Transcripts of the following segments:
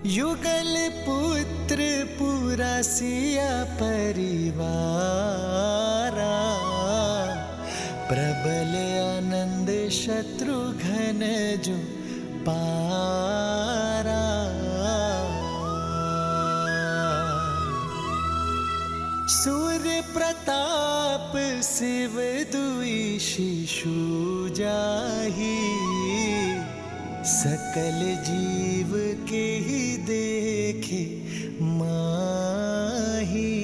युगल पुत्र पूरा सिया परिवारा, प्रबल आनंद शत्रुघ्न जो पारा। सूर्य प्रताप शिव दुई शिशु जाहि, सकल जीव के ही देखे माही।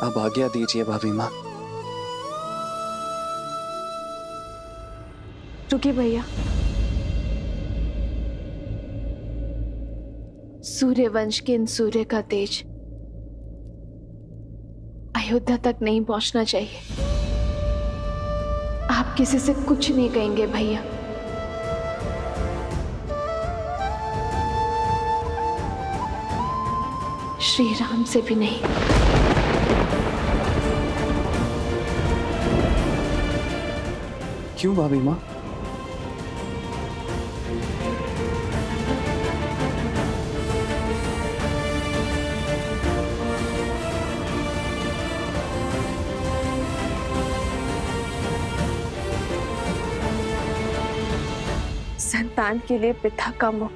अब आज्ञा दीजिए भाभी माँ। रुकिए भैया, सूर्यवंश के इन सूर्य का तेज अयोध्या तक नहीं पहुंचना चाहिए। आप किसी से कुछ नहीं कहेंगे भैया। श्री राम से भी नहीं। क्यों भाभी माँ? संतान के लिए पिता का मोह,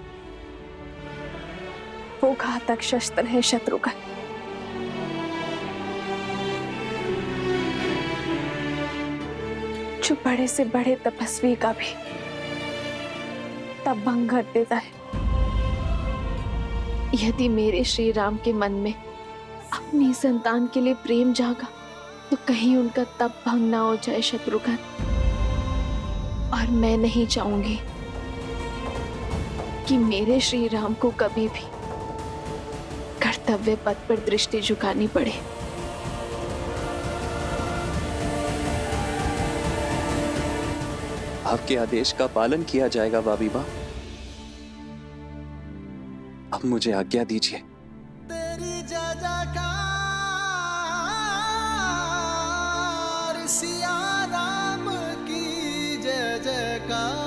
वो घातक शस्त्र है शत्रुघ्न। जो बड़े से बड़े तपस्वी का भी तप भंग कर देता है। यदि मेरे श्री राम के मन में अपनी संतान के लिए प्रेम जागा तो कहीं उनका तप भंग ना हो जाए शत्रुघ्न। और मैं नहीं चाहूंगी कि मेरे श्री राम को कभी भी कर्तव्य पथ पर दृष्टि झुकानी पड़े। आपके आदेश का पालन किया जाएगा भाभी माँ। अब मुझे आज्ञा दीजिए। तेरी जय जयकार, सिया राम की जय जयकार।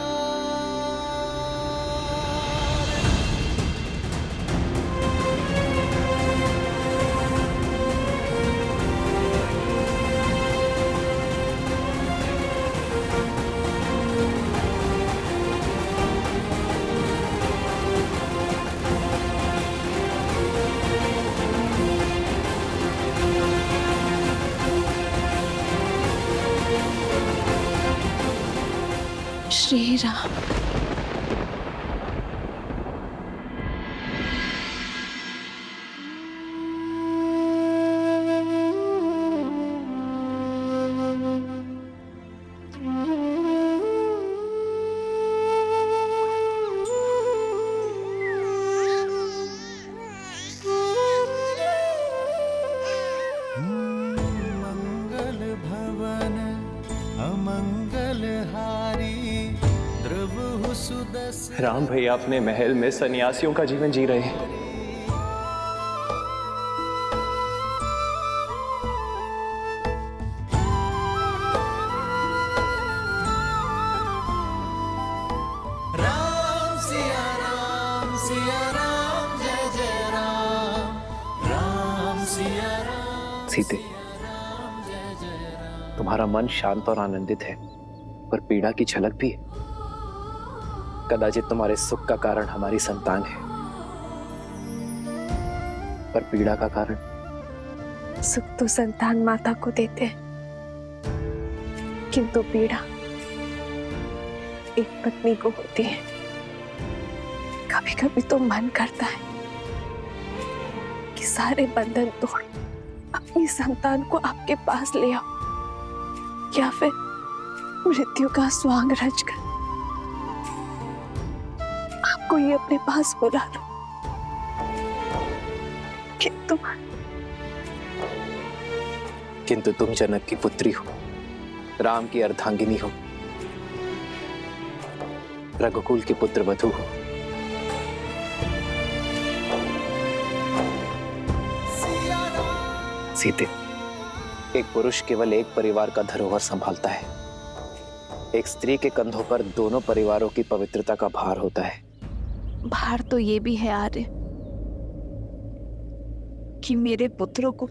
श्री राम। मंगल भवन अमंगल हारी, द्रवहु सुदस। राम भैया अपने महल में सन्यासियों का जीवन जी रहे हैं। राम सिया राम जय जय राम, राम सिया राम। सीते, तुम्हारा मन शांत और आनंदित है, पर पीड़ा की झलक भी है। कदाचित तुम्हारे सुख का कारण हमारी संतान है, पर पीड़ा का कारण? सुख तो संतान माता को देते हैं, किंतु पीड़ा एक पत्नी को होती है। कभी कभी तो मन करता है कि सारे बंधन तोड़ अपनी संतान को आपके पास ले आओ, या फिर मृत्यु का स्वांग रचकर आपको ये अपने पास बुला लो। किंतु तुम जनक की पुत्री हो, राम की अर्धांगिनी हो, रघुकुल की पुत्र वधू हो। सीते, एक पुरुष केवल एक परिवार का धरोहर संभालता है। एक स्त्री के कंधों पर दोनों परिवारों की पवित्रता का भार होता है। भार तो ये भी है आर्य कि मेरे पुत्रों को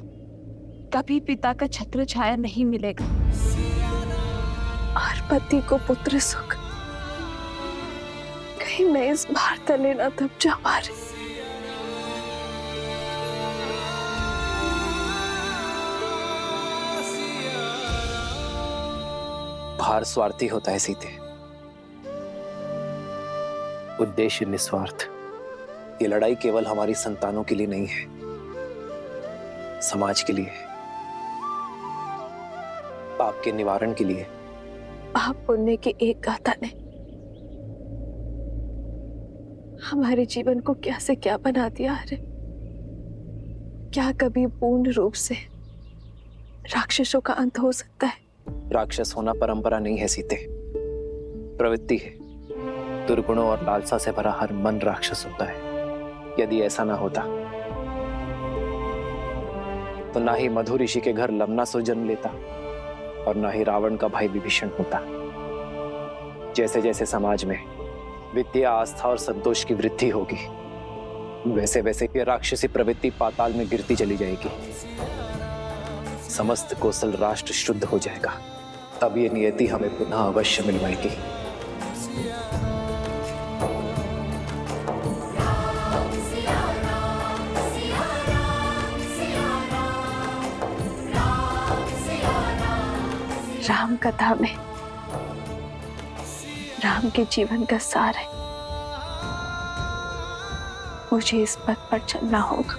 कभी पिता का छत्र छाया नहीं मिलेगा और पति को पुत्र सुख। कहीं मैं इस भार तले न दब जाऊं आर्य। भार स्वार्थी होता है सीते, उद्देश्य निस्वार्थ। ये लड़ाई केवल हमारी संतानों के लिए नहीं है, समाज के लिए है, पाप के निवारण के लिए। पाप पुण्य की एक गाथा ने हमारे जीवन को क्या से क्या बना दिया। अरे क्या कभी पूर्ण रूप से राक्षसों का अंत हो सकता है? राक्षस होना परंपरा नहीं है सीते, प्रवृत्ति है। दुर्गुणों और लालसा से भरा हर मन राक्षस होता है। यदि ऐसा ना होता तो ना ही मधु ऋषि के घर लवणासुर जन्म लेता और ना ही रावण का भाई विभीषण होता। जैसे जैसे समाज में विद्या, आस्था और संतोष की वृद्धि होगी, वैसे वैसे ये राक्षसी प्रवृत्ति पाताल में गिरती चली जाएगी। समस्त कौशल राष्ट्र शुद्ध हो जाएगा, तब ये नियति हमें पुनः अवश्य मिलवाएगी। राम कथा में राम के जीवन का सार है। मुझे इस पथ पर चलना होगा।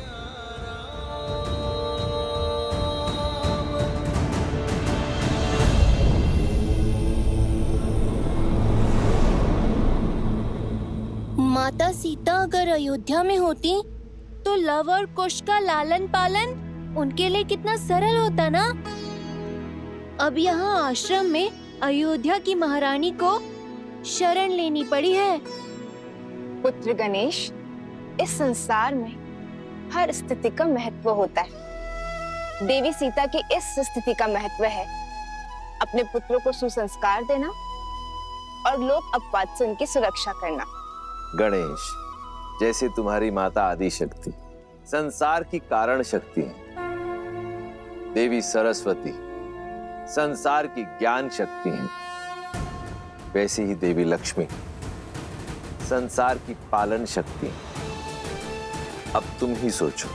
माता सीता अगर अयोध्या में होती तो लव और कुश का लालन पालन उनके लिए कितना सरल होता ना। अब यहाँ आश्रम में अयोध्या की महारानी को शरण लेनी पड़ी है। पुत्र गणेश, इस संसार में हर स्थिति का महत्व होता है। देवी सीता की इस स्थिति का महत्व है अपने पुत्रों को सुसंस्कार देना और लोक अपवाद से उनकी सुरक्षा करना। गणेश, जैसे तुम्हारी माता आदि शक्ति संसार की कारण शक्ति है, देवी सरस्वती संसार की ज्ञान शक्ति है, वैसे ही देवी लक्ष्मी संसार की पालन शक्ति है। अब तुम ही सोचो,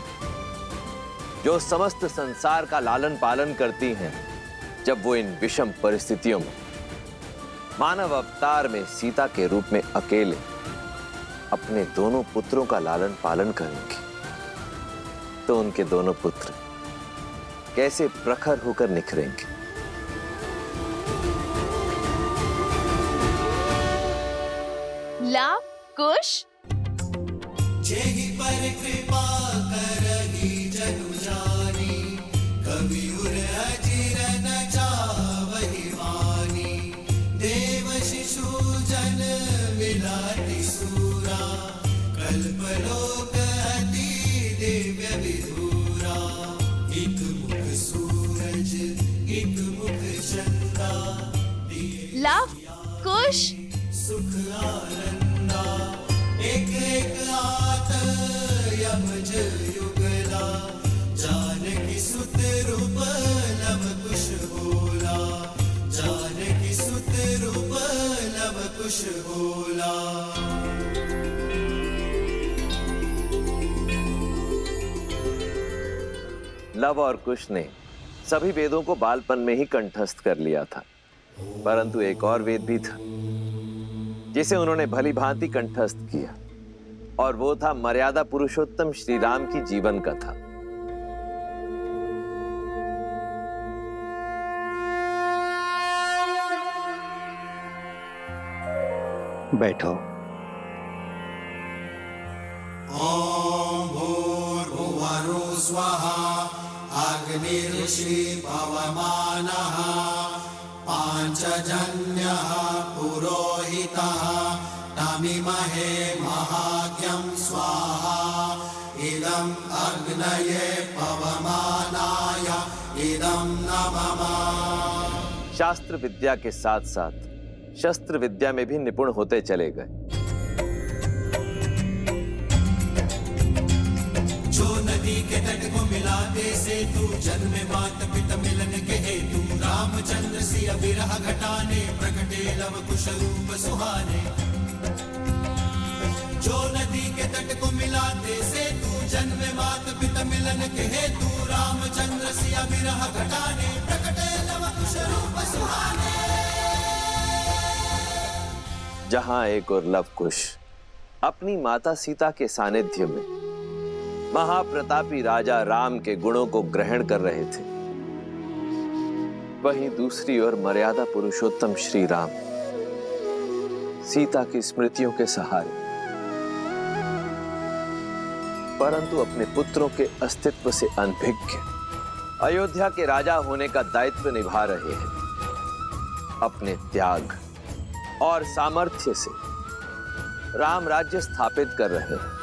जो समस्त संसार का लालन पालन करती हैं, जब वो इन विषम परिस्थितियों में मानव अवतार में सीता के रूप में अकेले अपने दोनों पुत्रों का लालन पालन करेंगे, तो उनके दोनों पुत्र कैसे प्रखर होकर निखरेंगे। लव कुश जेहि पर कृपा करहि जनु जानी, कवि उर अजिर न जावहि वानी। देव शिशु जन मिलाति सूरा, कल्पलोक अति दिव्य विधूरा। एक मुख सूरज एक मुख चंद्रा, लव कुश सुख आनंदा। एक एक आत यमज युगला, जानकी सुत रूप लव कुश होला। जानकी सुत रूप लव कुश होला। लव और कुश ने सभी वेदों को बालपन में ही कंठस्थ कर लिया था, परंतु एक और वेद भी था जिसे उन्होंने भली भांति कंठस्थ किया, और वो था मर्यादा पुरुषोत्तम श्री राम की जीवन कथा। बैठो। ओम भूर्भुवः स्वः, अग्निर्षि पवमानः। पांचजन्यः पुरोहितः, तमिमहे महाज्ञं स्वाहा। इदं अग्नये पवमानाय शास्त्र विद्या के साथ साथ शस्त्र विद्या में भी निपुण होते चले गए। जो नदी के तट को मिलाते सेतु, जन्म मात पिता मिलन के हेतु, रामचंद्र सिया विरह घटाने, प्रकटे लव कुश रूप सुहाने। जो नदी के तट को मिलाते सेतु, जन्म मात पिता मिलन के हेतु, रामचंद्र सिया विरह घटाने, प्रकटे लव कुश रूप सुहाने। जहां एक और लव कुश अपनी माता सीता के सानिध्य में महाप्रतापी राजा राम के गुणों को ग्रहण कर रहे थे, वहीं दूसरी ओर मर्यादा पुरुषोत्तम श्री राम सीता की स्मृतियों के सहारे परंतु अपने पुत्रों के अस्तित्व से अनभिज्ञ अयोध्या के राजा होने का दायित्व निभा रहे हैं। अपने त्याग और सामर्थ्य से राम राज्य स्थापित कर रहे हैं।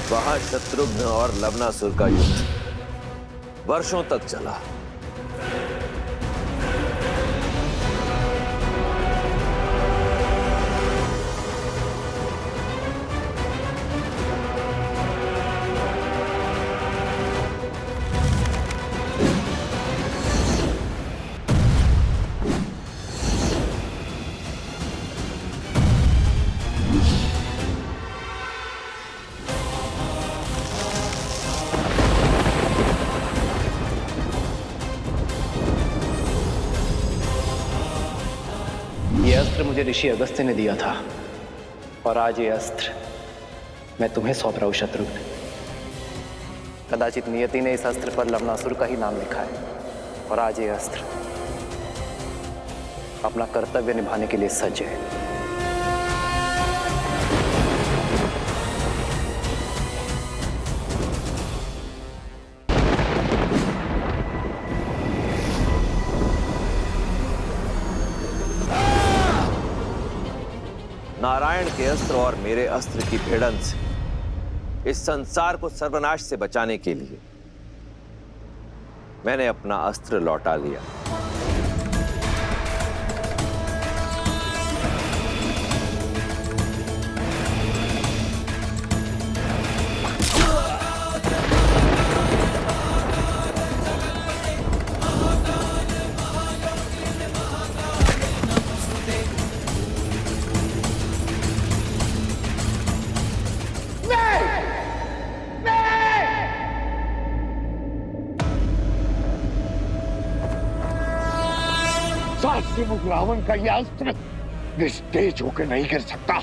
वहां शत्रुघ्न और लवनासुर का युद्ध वर्षों तक चला। ये अस्त्र मुझे ऋषि अगस्त्य ने दिया था और आज ये अस्त्र मैं तुम्हें सौंप रहा हूं शत्रुघ्न। कदाचित नियति ने इस अस्त्र पर लवनासुर का ही नाम लिखा है और आज ये अस्त्र अपना कर्तव्य निभाने के लिए सज्ज है। नारायण के अस्त्र और मेरे अस्त्र की भिड़ंत से इस संसार को सर्वनाश से बचाने के लिए मैंने अपना अस्त्र लौटा लिया। मुख रावण का यह अस्त्र निस्तेज होकर नहीं गिर सकता।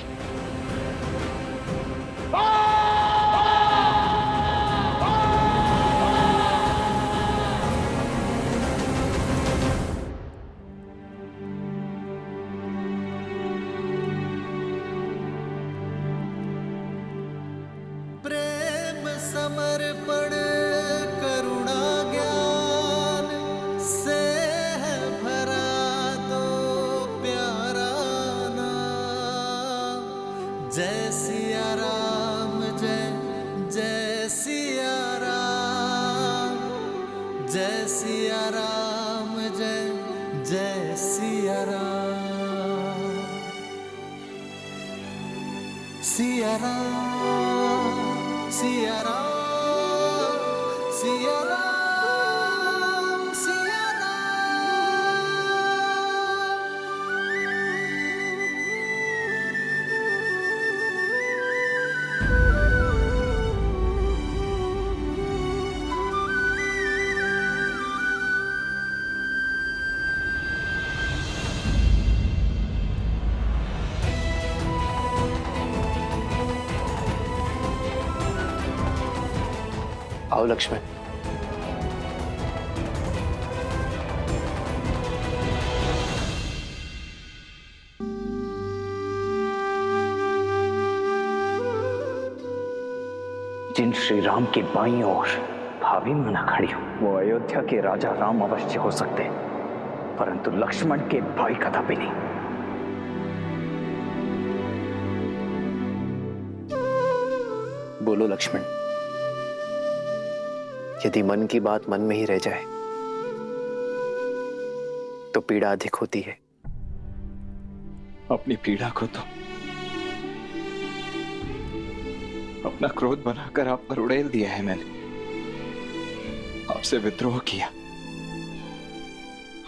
प्रेम समर्पण करुणा ज्ञान से है भरा दो प्यारा नाम। जय सिया राम जय जय सिया राम, जय सिया राम जय जय सिया राम। सिया राम सिया राम सिया राम सिया राम। आओ लक्ष्मण। जिन श्री राम की बाईं ओर भाभी माना खड़ी हो, वो अयोध्या के राजा राम अवश्य हो सकते हैं, परंतु लक्ष्मण के भाई कदापि नहीं। बोलो लक्ष्मण, यदि मन की बात मन में ही रह जाए तो पीड़ा अधिक होती है। अपनी पीड़ा को तो अपना क्रोध बनाकर आप पर उड़ेल दिया है मैंने। आपसे विद्रोह किया,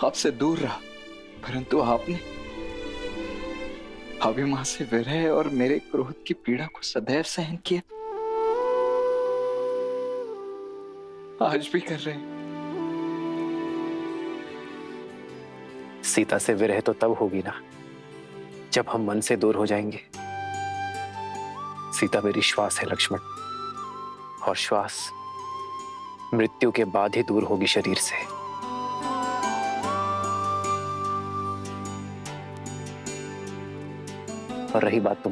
आपसे दूर रहा, परंतु आपने अभिमान से विरह और मेरे क्रोध की पीड़ा को सदैव सहन किया। आज भी कर रहे हैं। सीता से विरह तो तब होगी ना जब हम मन से दूर हो जाएंगे। सीता मेरी श्वास है लक्ष्मण, और श्वास मृत्यु के बाद ही दूर होगी शरीर से। और रही बात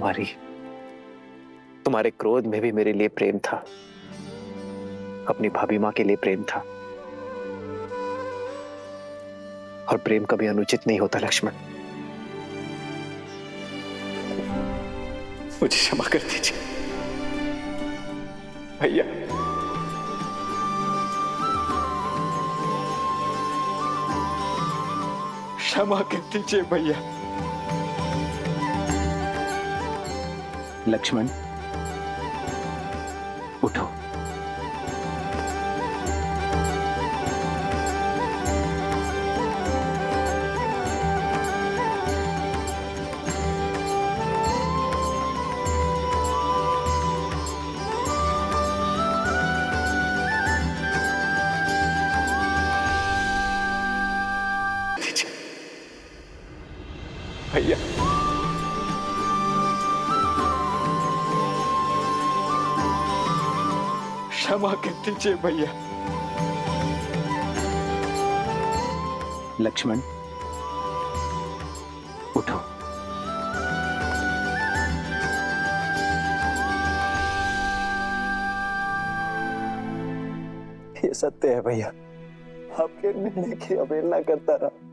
तुम्हारे क्रोध में भी मेरे लिए प्रेम था, अपनी भाभी मां के लिए प्रेम था, और प्रेम कभी अनुचित नहीं होता लक्ष्मण। मुझे क्षमा कर दीजिए भैया। क्षमा कर दीजिए भैया। लक्ष्मण उठो। भैया क्षमा कर दीजिए भैया। लक्ष्मण उठो। ये सत्य है भैया, आपके निर्णय की अवहेलना करता रहा,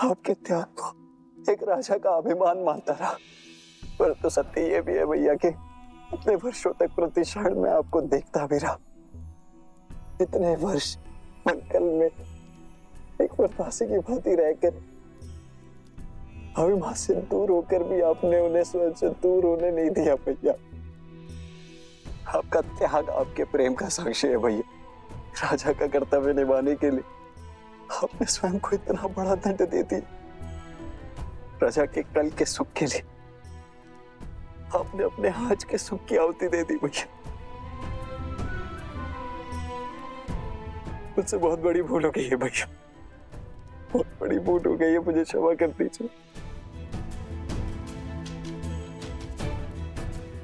आपके त्याग को एक राजा का अभिमान मानता रहा, परंतु सत्य ये भी है भैया कि इतने वर्षों तक प्रति क्षण में आपको देखता भी रहा। इतने वर्ष मंगल में एक प्रत्याशी की भांति रहकर अभिमान से दूर होकर भी आपने उन्हें स्वयं से दूर होने नहीं दिया भैया। आपका त्याग आपके प्रेम का साक्षी है भैया। राजा का कर्तव्य निभाने के लिए आपने स्वयं को इतना बड़ा दंड दे दिया। प्रजा के कल के सुख के लिए आपने अपने आज के सुख की आहुति दे दी भैया। मुझसे बहुत बड़ी भूल हो गई है भैया, बहुत बड़ी भूल हो गई है, मुझे क्षमा कर दीजिए।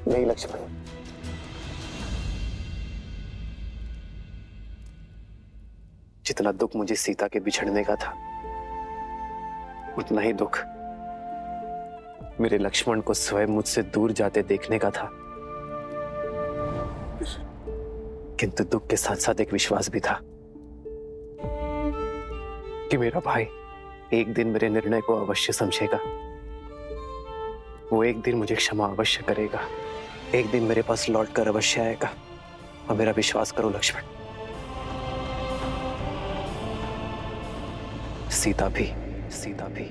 नहीं लक्ष्मण, जितना दुख मुझे सीता के बिछड़ने का था, उतना ही दुख मेरे लक्ष्मण को स्वयं मुझसे दूर जाते देखने का था। किंतु दुख के साथ साथ एक विश्वास भी था कि मेरा भाई एक दिन मेरे निर्णय को अवश्य समझेगा। वो एक दिन मुझे क्षमा अवश्य करेगा, एक दिन मेरे पास लौटकर अवश्य आएगा। और मेरा विश्वास करो लक्ष्मण, सीता भी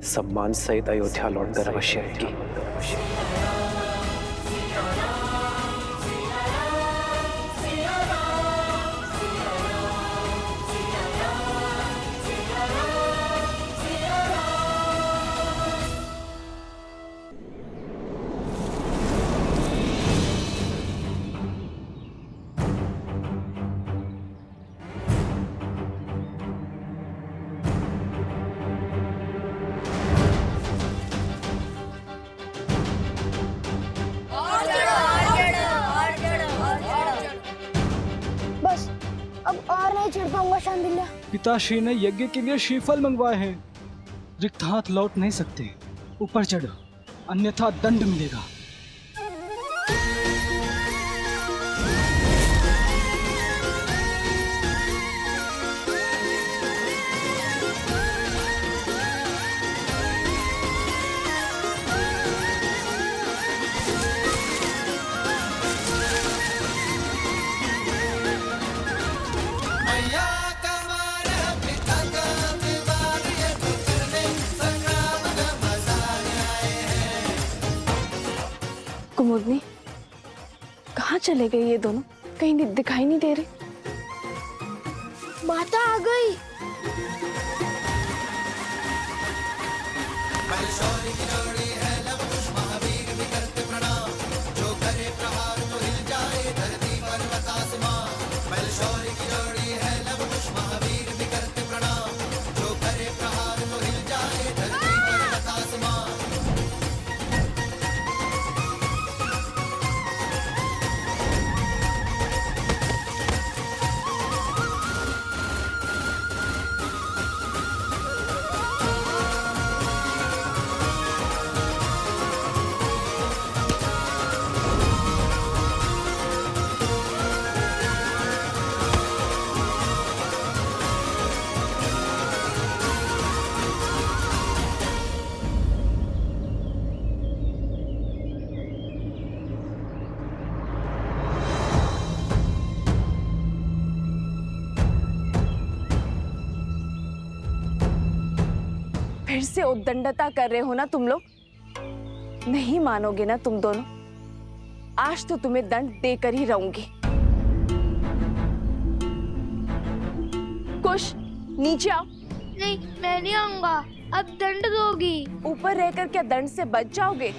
सम्मान सहित अयोध्या लौटकर अवश्य आएगी। अब और नहीं छिड़ पाऊंगा शांडिल्य। पिताश्री ने यज्ञ के लिए श्रीफल मंगवाए हैं। रिक्त हाथ लौट नहीं सकते। ऊपर चढ़ो, अन्यथा दंड मिलेगा। कुमुदनी, कहाँ चले गए ये दोनों? कहीं दिखाई नहीं दे रहे। माता आ गई। फिर से उद्दंडता कर रहे हो ना तुम लोग? नहीं मानोगे ना तुम दोनों? आज तो तुम्हें दंड देकर ही रहूंगी। कुश, नीचे आओ। नहीं, मैं नहीं आऊंगा। अब दंड दोगी। ऊपर रहकर क्या दंड से बच जाओगे?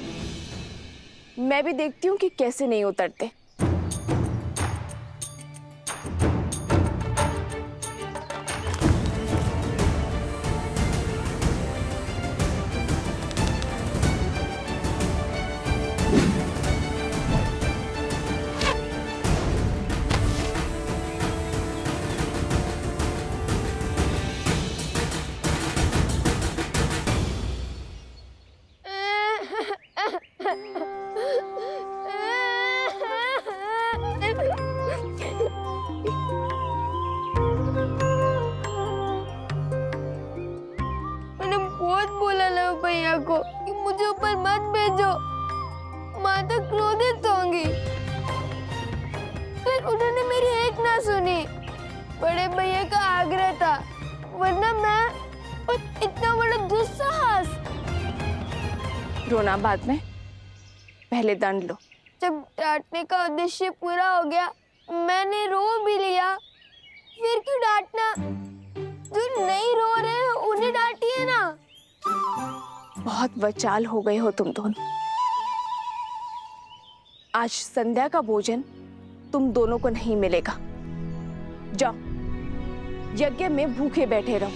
मैं भी देखती हूँ कि कैसे नहीं उतरते। मैंने बहुत बोला ना भैया को कि मुझे ऊपर मत भेजो, माता क्रोधित होंगी। फिर उन्होंने मेरी एक ना सुनी। बड़े भैया का आग्रह था, वरना मैं और इतना बड़ा दुस्साहस। रोना बाद में, पहले दंड लो। जब डांटने का उद्देश्य पूरा हो गया, मैंने रो भी लिया। फिर क्यों डांटना? जो नहीं रो रहे उन्हें डांटिए ना। बहुत वचाल हो गए हो तुम दोनों। आज संध्या का भोजन तुम दोनों को नहीं मिलेगा। जाओ, यज्ञ में भूखे बैठे रहो।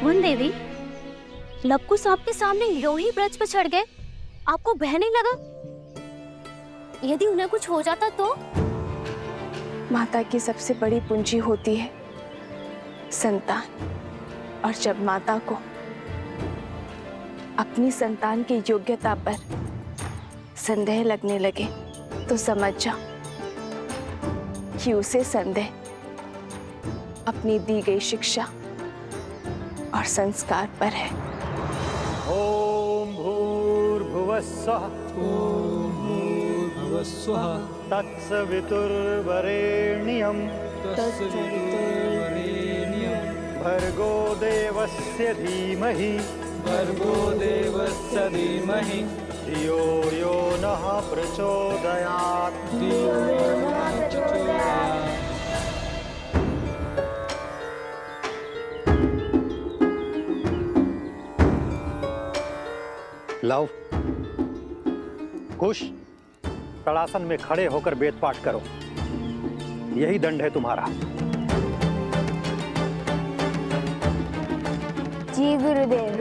मुन देवी, लवकुश आपके सामने यूं ही ब्रज पर चढ़ गए, आपको भय नहीं लगा? यदि उन्हें कुछ हो जाता तो? माता की सबसे बड़ी पूंजी होती है संतान, और जब माता को अपनी संतान की योग्यता पर संदेह लगने लगे तो समझ जाओ कि उसे संदेह अपनी दी गई शिक्षा और संस्कार पर है। ओम भूर्भुवस्सुः तत्सवितुर्वरेण्यं भर्गो देवस्य धीमहि धियो यो नः प्रचोदयात्। लव, कुश, तड़ासन में खड़े होकर वेद पाठ करो। यही दंड है तुम्हारा। जी गुरुदेव।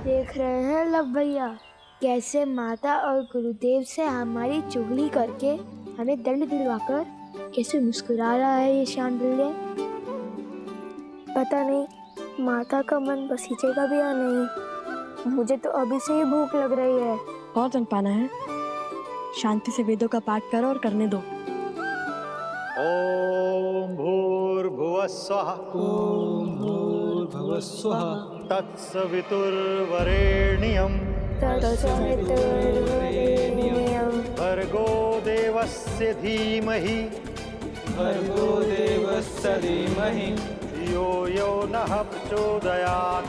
देख रहे हैं लव भैया कैसे माता और गुरुदेव से हमारी चुगली करके हमें दंड दिलवाकर कैसे मुस्कुरा रहा है ये शांडिल्य। पता नहीं माता का मन बसीचेगा भी या नहीं। मुझे तो अभी से ही भूख लग रही है। बहुत अनपाना है, शांति से वेदों का पाठ करो और करने दो। ओम भूर्भुवः स्वः। ओम भूर्भुवः स्वः। तत्सवितुर्वरेण्यं भर्गो देवस्य धीमहि धियो यो नः प्रचोदयात्।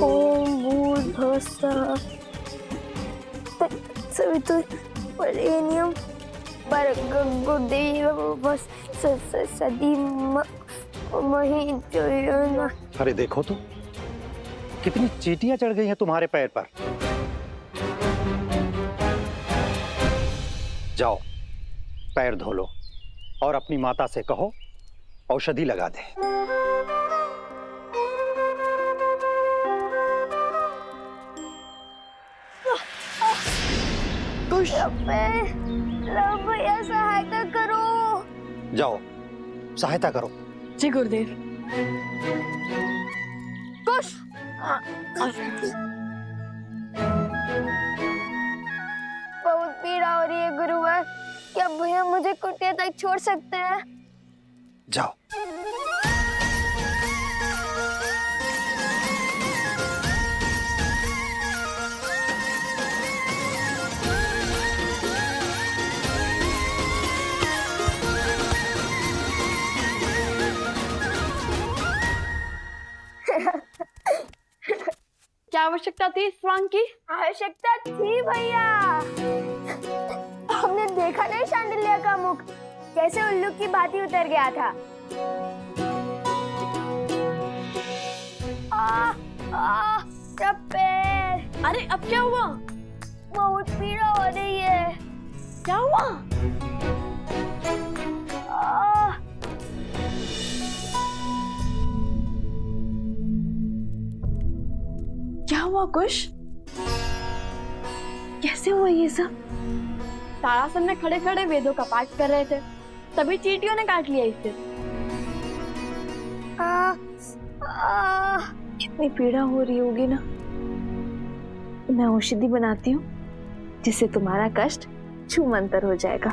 ओम भूर्भुवः स्वः तत्सवितुर्वरेण्यं भर्गो देवस्य धीमहि धियो यो नः। अरे देखो तो कितनी चींटियां चढ़ गई हैं तुम्हारे पैर पर। जाओ पैर धो लो और अपनी माता से कहो औषधि लगा दे। भैया सहायता करो। जाओ सहायता करो। जी गुरुदेव। कुश बहुत पीड़ा हो रही है गुरुवर। क्या भैया मुझे कुटिया तक छोड़ सकते हैं? जाओ। क्या आवश्यकता थी इस स्वांग की? आवश्यकता थी भैया। हमने देखा नहीं शांडिल्य का मुख कैसे उल्लू की भांति उतर गया था। पैर। अरे अब क्या हुआ? बहुत पीड़ा हो रही है। क्या हुआ? क्या हुआ कुश? कैसे हुआ ये सब? तारासन में खड़े खड़े वेदों का पाठ कर रहे थे, तभी चींटियों ने काट लिया इसे। कितनी पीड़ा हो रही होगी ना। मैं औषधि बनाती हूँ जिससे तुम्हारा कष्ट छूमंतर हो जाएगा।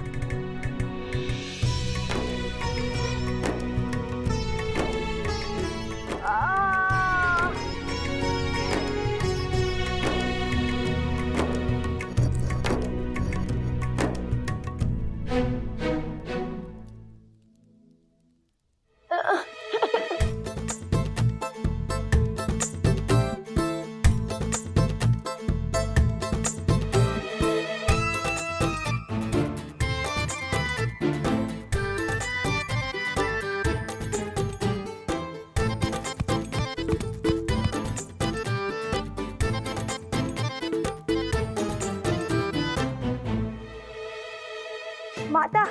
माता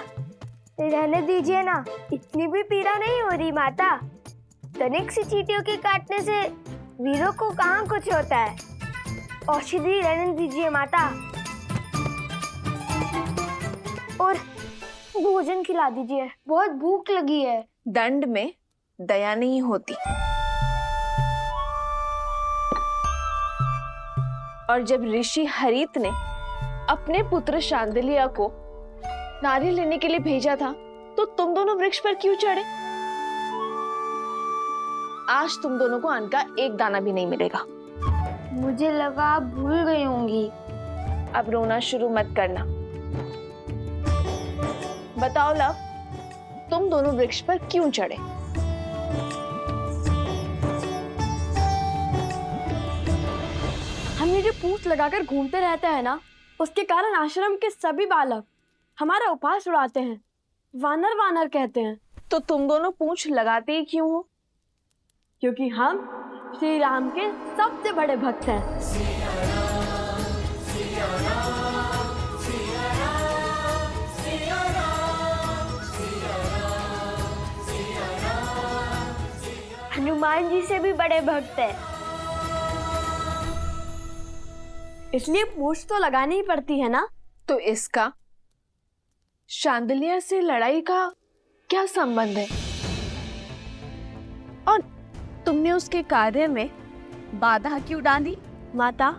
रहने दीजिए ना, इतनी भी पीड़ा नहीं हो रही माता। तनिक सी चींटियों के काटने से वीरों को कहाँ कुछ होता है। औषधि रहने दीजिए माता और भोजन खिला दीजिए, बहुत भूख लगी है। दंड में दया नहीं होती, और जब ऋषि हरित ने अपने पुत्र शांडिल्य को नारियल लेने के लिए भेजा था तो तुम दोनों वृक्ष पर क्यों चढ़े? आज तुम दोनों को अन्न का एक दाना भी नहीं मिलेगा। मुझे लगा आप भूल गई होंगी। अब रोना शुरू मत करना। बताओ लव, तुम दोनों वृक्ष पर क्यों चढ़े? हम ये जो पूंछ लगाकर घूमते रहते हैं ना, उसके कारण आश्रम के सभी बालक हमारा उपहास उड़ाते हैं, वानर वानर कहते हैं। तो तुम दोनों पूंछ लगाते ही क्यों हो? क्योंकि हम श्री राम के सबसे बड़े भक्त हैं। हनुमान जी से भी बड़े भक्त हैं। इसलिए पूंछ तो लगानी ही पड़ती है ना। तो इसका शांडिल्य से लड़ाई का क्या संबंध है? और तुमने उसके कार्य में बाधा क्यों डाली? माता,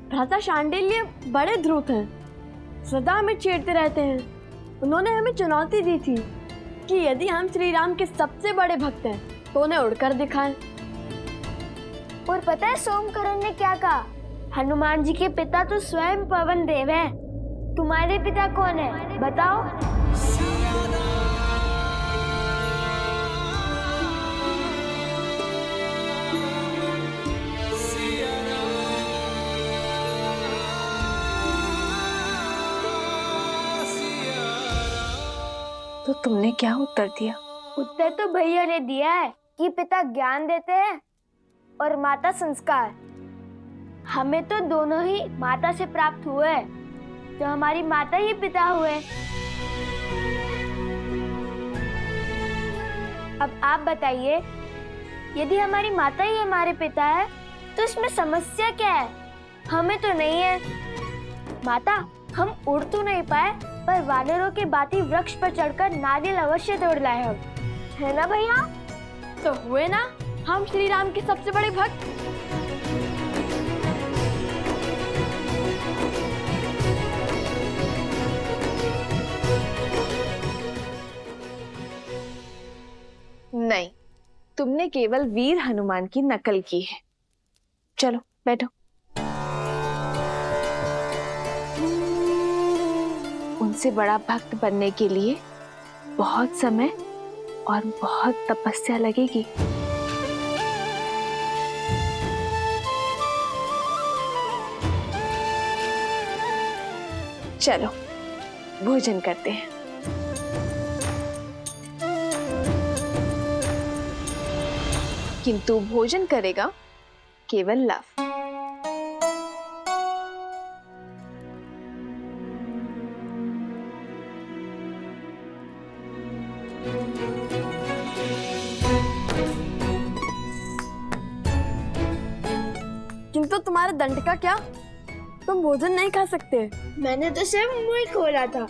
भ्राता शांडिल्य बड़े ध्रुत हैं, सदा हमें छेड़ते रहते हैं। उन्होंने हमें चुनौती दी थी कि यदि हम श्री राम के सबसे बड़े भक्त हैं तो उन्हें उड़कर दिखाएं। और पता है सोमकरण ने क्या कहा? हनुमान जी के पिता तो स्वयं पवन देव हैं। तुम्हारे पिता कौन है बताओ? तो तुमने क्या उत्तर दिया? उत्तर तो भैया ने दिया है कि पिता ज्ञान देते हैं और माता संस्कार। हमें तो दोनों ही माता से प्राप्त हुए, तो हमारी माता ही पिता हुए। अब आप बताइए, यदि हमारी माता ही हमारे पिता है तो इसमें समस्या क्या है? हमें तो नहीं है। माता, हम उड़ तो नहीं पाए पर वानरों के बाती वृक्ष पर चढ़कर नारियल अवश्य तोड़ लाए हम, है ना भैया? तो हुए ना हम श्री राम के सबसे बड़े भक्त। नहीं, तुमने केवल वीर हनुमान की नकल की है। चलो बैठो। उनसे बड़ा भक्त बनने के लिए बहुत समय और बहुत तपस्या लगेगी। चलो भोजन करते हैं। किंतु भोजन करेगा केवल लव। किंतु तुम्हारे दंड का क्या? तुम भोजन नहीं खा सकते। मैंने तो सिर्फ मुंह खोला था,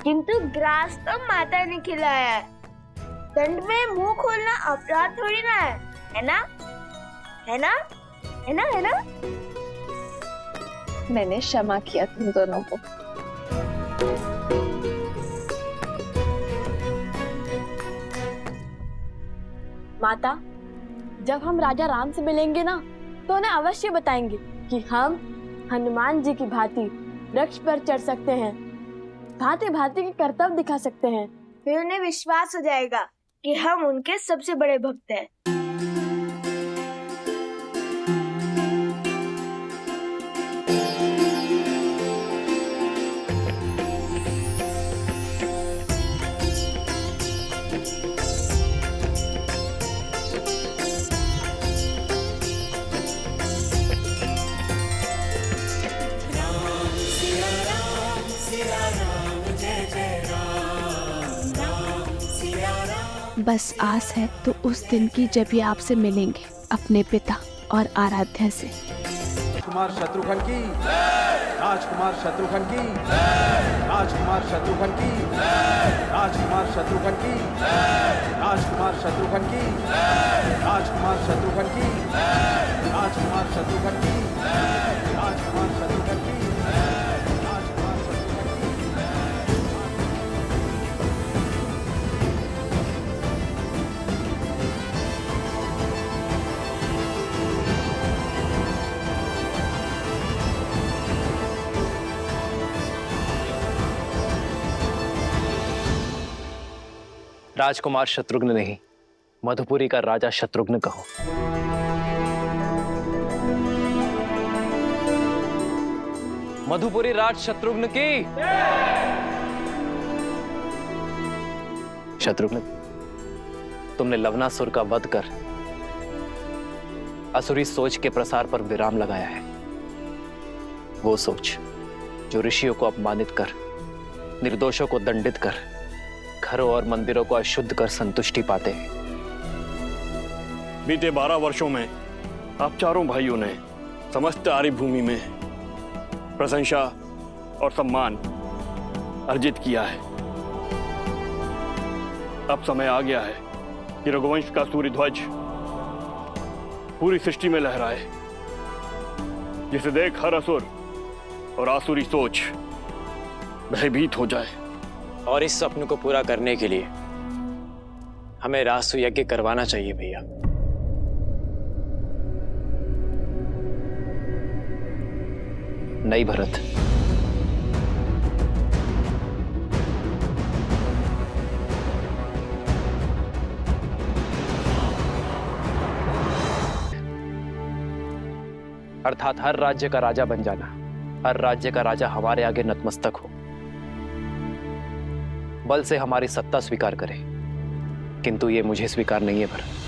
किंतु ग्रास तो माता ने खिलाया है। दंड में मुंह खोलना अपराध थोड़ी ना है ना? है ना? है ना? है ना? मैंने क्षमा किया तुम दोनों को। माता, जब हम राजा राम से मिलेंगे ना तो उन्हें अवश्य बताएंगे कि हम हनुमान जी की भांति वृक्ष पर चढ़ सकते हैं, भांति भांति के कर्तव्य दिखा सकते हैं। फिर उन्हें विश्वास हो जाएगा कि हम उनके सबसे बड़े भक्त हैं। बस आस है तो उस दिन की जब ये आपसे मिलेंगे अपने पिता और आराध्या से। राजकुमार शत्रुघ्न की, राजकुमार शत्रुघ्न की, राजकुमार शत्रुघ्न की, राजकुमार शत्रुघ्न की, राजकुमार शत्रुघ्न की, राजकुमार शत्रुघ्न की, राजकुमार शत्रुघ्न की, राजकुमार शत्रुघ्न की। राजकुमार शत्रुघ्न नहीं, मधुपुरी का राजा शत्रुघ्न कहो। मधुपुरी राज शत्रुघ्न की। शत्रुघ्न, तुमने लवनासुर का वध कर असुरी सोच के प्रसार पर विराम लगाया है। वो सोच जो ऋषियों को अपमानित कर, निर्दोषों को दंडित कर, घरों और मंदिरों को अशुद्ध कर संतुष्टि पाते हैं। बीते 12 वर्षों में आप चारों भाइयों ने समस्त आर्य भूमि में प्रशंसा और सम्मान अर्जित किया है। अब समय आ गया है कि रघुवंश का सूर्य ध्वज पूरी सृष्टि में लहराए, जिसे देख हर असुर और आसुरी सोच भयभीत हो जाए। और इस सपने को पूरा करने के लिए हमें रासु यज्ञ करवाना चाहिए भैया। नहीं भरत, अर्थात हर राज्य का राजा बन जाना, हर राज्य का राजा हमारे आगे नतमस्तक हो, बल से हमारी सत्ता स्वीकार करे। किंतु ये मुझे स्वीकार नहीं है भरत।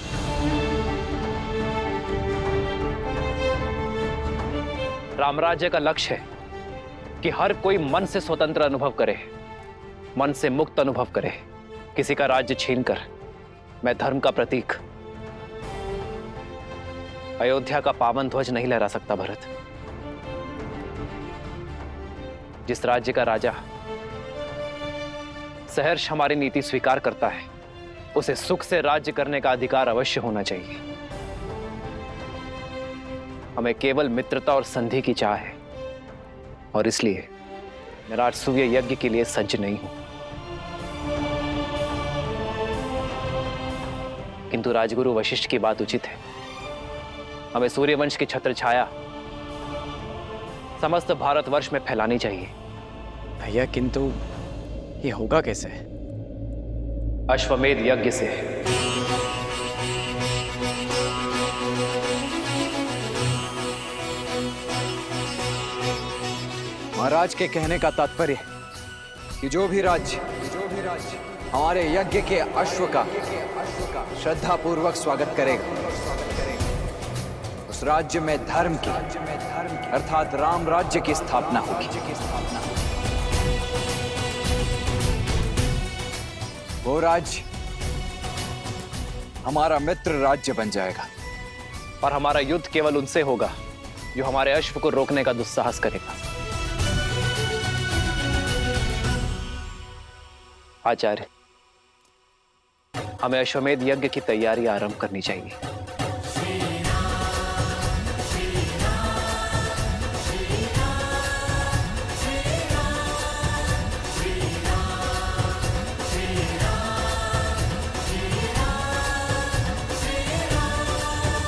रामराज्य का लक्ष्य है कि हर कोई मन से स्वतंत्र अनुभव करे, मन से मुक्त अनुभव करे। किसी का राज्य छीनकर मैं धर्म का प्रतीक अयोध्या का पावन ध्वज नहीं लहरा सकता भरत। जिस राज्य का राजा सहर्ष हमारी नीति स्वीकार करता है, उसे सुख से राज्य करने का अधिकार अवश्य होना चाहिए। हमें केवल मित्रता और संधि की चाह है, और इसलिए मैं राजसूय यज्ञ के लिए सज्ज नहीं हूं। किंतु राजगुरु वशिष्ठ की बात उचित है। हमें सूर्यवंश की छत्र छाया समस्त भारतवर्ष में फैलानी चाहिए। भैया, किंतु ये होगा कैसे? अश्वमेध यज्ञ से। महाराज के कहने का तात्पर्य कि जो भी राज्य हमारे यज्ञ के अश्व का श्रद्धा पूर्वक स्वागत करेगा, उस राज्य में धर्म की अर्थात राम राज्य की स्थापना होगी। वो राज्य हमारा मित्र राज्य बन जाएगा, और हमारा युद्ध केवल उनसे होगा जो हमारे अश्व को रोकने का दुस्साहस करेगा। आचार्य, हमें अश्वमेध यज्ञ की तैयारी आरंभ करनी चाहिए।